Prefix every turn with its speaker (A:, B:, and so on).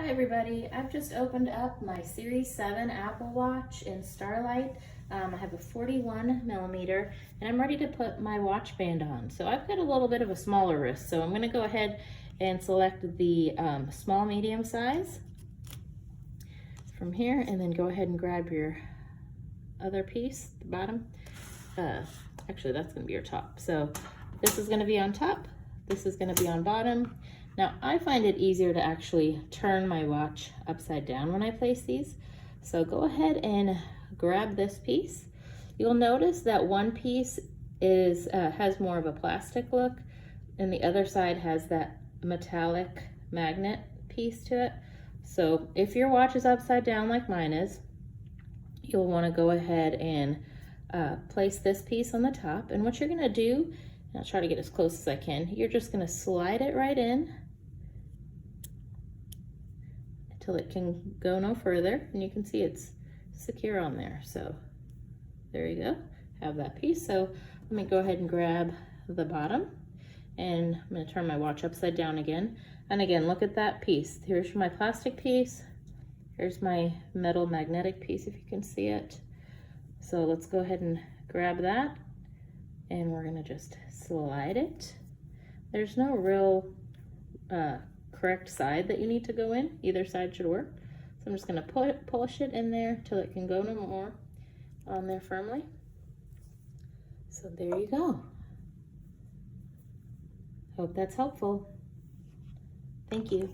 A: Hi everybody, I've just opened up my Series 7 Apple Watch in Starlight. I have a 41 millimeter and I'm ready to put my watch band on. So I've got a little bit of a smaller wrist, so I'm going to go ahead and select the small medium size from here, and then go ahead and grab your other piece, the bottom. Actually that's going to be your top. So this is going to be on top, this is going to be on bottom. Now, I find it easier to actually turn my watch upside down when I place these. So go ahead and grab this piece. You'll notice that one piece has more of a plastic look, and the other side has that metallic magnet piece to it. So if your watch is upside down like mine is, you'll want to go ahead and place this piece on the top. And what you're going to do, and I'll try to get as close as I can, you're just going to slide it right in until it can go no further, and you can see it's secure on there. So there you go, have that piece. So let me go ahead and grab the bottom, and I'm going to turn my watch upside down again. And again, look at that piece. Here's my plastic piece, here's my metal magnetic piece, if you can see it. So let's go ahead and grab that, and we're going to just slide it. There's no real correct side that you need to go in. Either side should work. So I'm just going to push it in there till it can go no more on there firmly. So there you go. Hope that's helpful. Thank you.